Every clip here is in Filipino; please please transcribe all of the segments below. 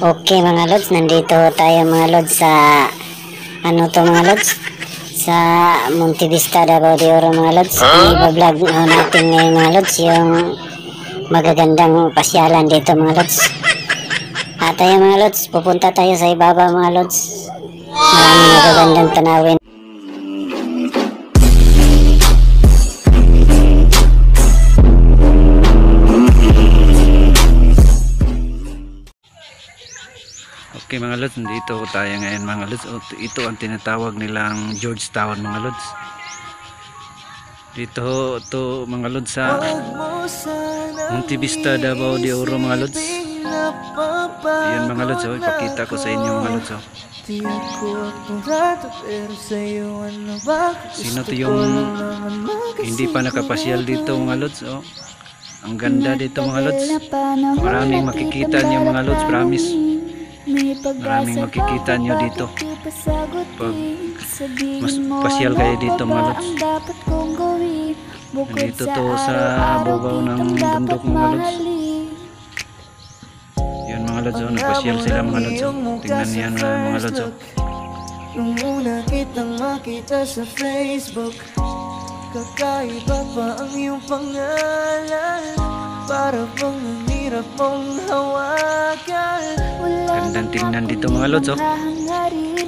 Okay mga lods, nandito tayo mga lods sa ano to mga lods, sa Monte Vista, Davao de Oro mga lods. I-vlog natin ngayon mga lods yung magagandang pasyalan dito mga lods. At tayo mga lods, pupunta tayo sa ibaba mga lods. Maraming magagandang tanawin. Okay mga lods, dito tayo ngayon mga lods. Ito ang tinatawag nilang Georgetown mga lods. Dito to mga lods sa Monte Vista, Davao de Oro mga lods. Ayan mga lods, ipakita ko sa inyo mga lods. Sino to yung hindi pa nakapasyal dito mga lods? Ang ganda dito mga lods. Maraming makikita niyo mga lods, promise. Maraming makikita nyo dito pag mas pasyal kayo dito mga lods. Nandito to sa babaw ng bundok mga lods. Yun mga lods, nagpasyal sila mga lods. Tingnan niyan mga lods. Nung una kitang makita sa Facebook, kakaiba pa ang iyong pangalan. Para bang hirap mong hawakan. Gandang tingnan dito mga lods.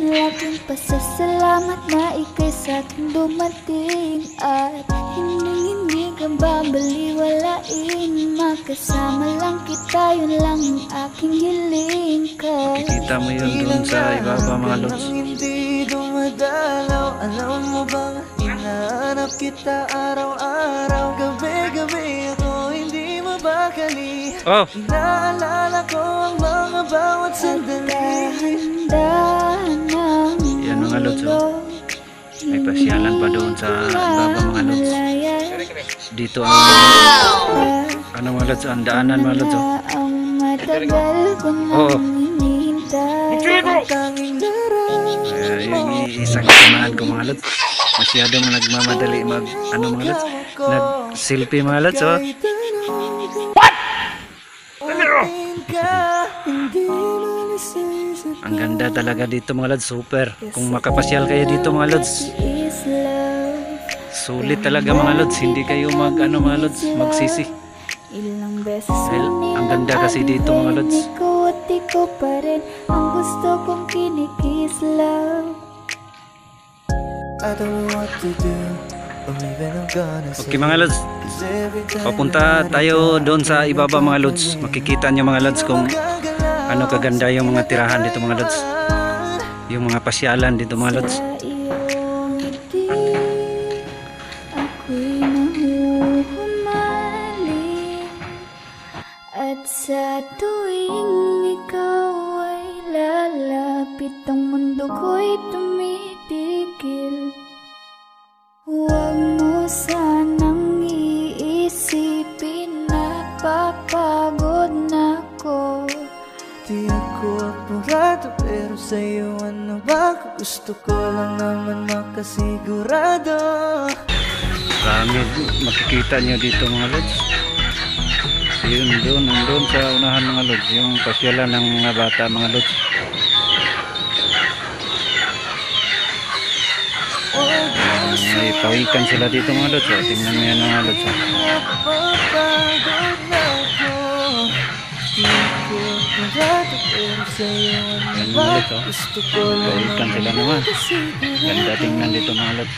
Laging pasasalamat na ikay sa akin dumating. At hindi ka babaliwalain. Makasama lang kita, yun lang ang aking hiling. Makikita mo yun dun sa ibaba mga lods. Hindi dumadalaw. Alam mo bang hinahanap kita araw-araw. Gabi-gabi ako hindi mabakali. Inaalala ko ang mga bawat sandali. Yan mga lods, may pasyalan pa doon sa baba mga lods. Dito ang ano mga lods, ang daanan mga lods. Yung isang samahan ko mga lods, masyadong nagmamadali mag ano mga lods, nag selfie mga lods. Ang ganda talaga dito mga lods, super. Kung makapasyal kayo dito mga lods, sulit talaga mga lods. Hindi kayo mag ano mga lods, magsisi. Dahil ang ganda kasi dito mga lods. Ikaw pa rin ang gusto kong kinikis, love. I don't know what to do. Okay mga lods, papunta tayo doon sa ibaba mga lods. Makikita nyo mga lods kung ano kaganda yung mga tirahan dito mga lods, yung mga pasyalan dito mga lods. Ako'y nahuhumali at sa tuwing ikaw ay lalapit, ang mundo ko'y tumitigil. Huwag mo sanang iisipin na papagod na ko. Di ako apurado, pero sa'yo ano ba? Gusto ko lang naman makasigurado. Marami makikita nyo dito mga lods. Yun doon sa unahan mga lods, yung pasyalan ng mga bata mga lods. May pawikan sila dito mga lods. Tingnan mo yan mga lods. Napapagod na ko. Di ako apurado, pero sa'yo ano ba? Gusto ko lang Pawikan sila naman. Ganda tingnan dito mga lods.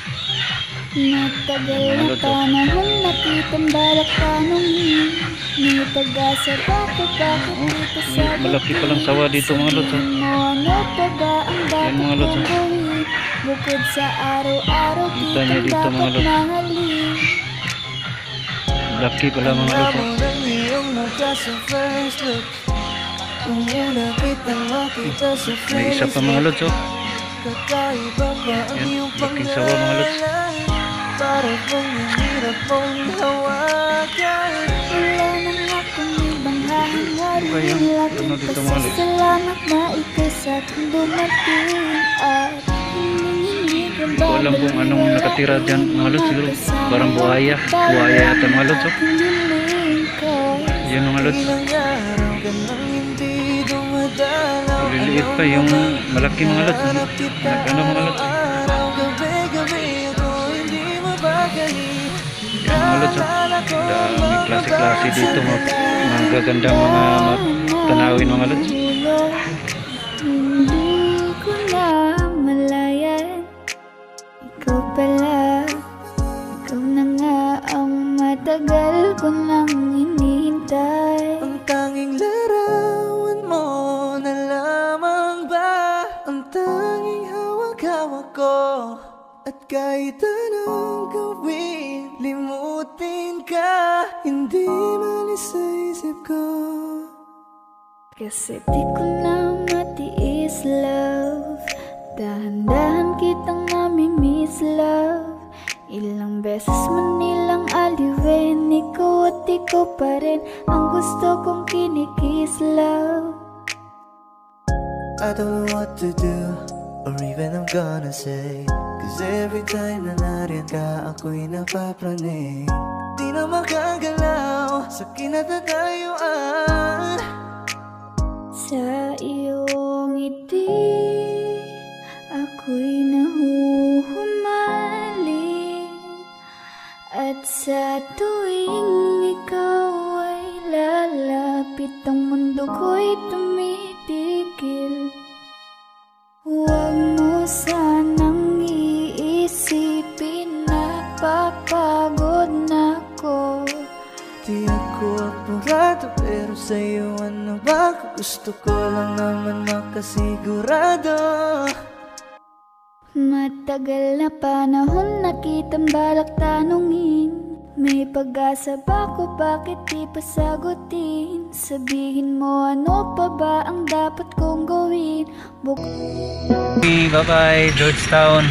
Natagal na panahon nakitang balak tanong. May pag-asa bakit dito sa Malaki palang sawa dito mga lods. ano pa ba ang dapat mga lods, kong gawin? Bukod sa araw-araw Kita nyo kitang dito, mga dapat lods. mahalin. Laki pala mga lods. Amo ng iyong mukha sa first look. Nung una kitang makita sa May isa pa mga lods. kakaiba pa ang Yan, iyong laking sawa mga lods. pangalan. Para bang hirap mong hawakan. Wala nang akong ibang hahangarin. Kaya, ano Laging dito, mga lods? pasasalamat na ikay sa akin dumating. At hindi ka Hindi ko alam kung anong nakatira dyan mga lods. Siguro parang buhaya yata mga lods. hiling ko. Yan mga lods. Ilang araw ka nang hindi dumadaan. maliit pa yung malaki mga lods. Ano mga lods? Yan mga lods. May klase-klase dito, mga gagandang mga tanawin mga lods. Hindi ko na malayan, ikaw pala, ikaw na nga ang matagal ko nang hinihintay. Ang tanging larawan mo na lamang ba ang tanging hawak-hawak ko? At kahit anong gawin, limutin ka, hindi malis sa isip ko. Kasi di ko na matiis, love. Dahan-dahan kitang nami-miss, love. Ilang beses man nilang aliwin, ikaw at ikaw pa rin ang gusto kong kinikiss, love. I don't know what to do, or even I'm gonna say, cause every time na nariyan ka, ako'y napapraning. Di na makagalaw sa kinatatayuan. Sa iyong ngiti, ako'y nahuhumaling. At sa tuwing ikaw ay lalapit, ang mundo ko'y tumitigil. Huwag mo sanang iisipin na papagod na ko. Di ako apurado, pero sa'yo ano ba? Gusto ko lang naman makasigurado. Matagal na panahon na kitang balak tanungin, may pag-asa ba ko, bakit di pa sagutin? Sabihin mo ano pa ba ang dapat kong gawin? Bye bye Georgetown.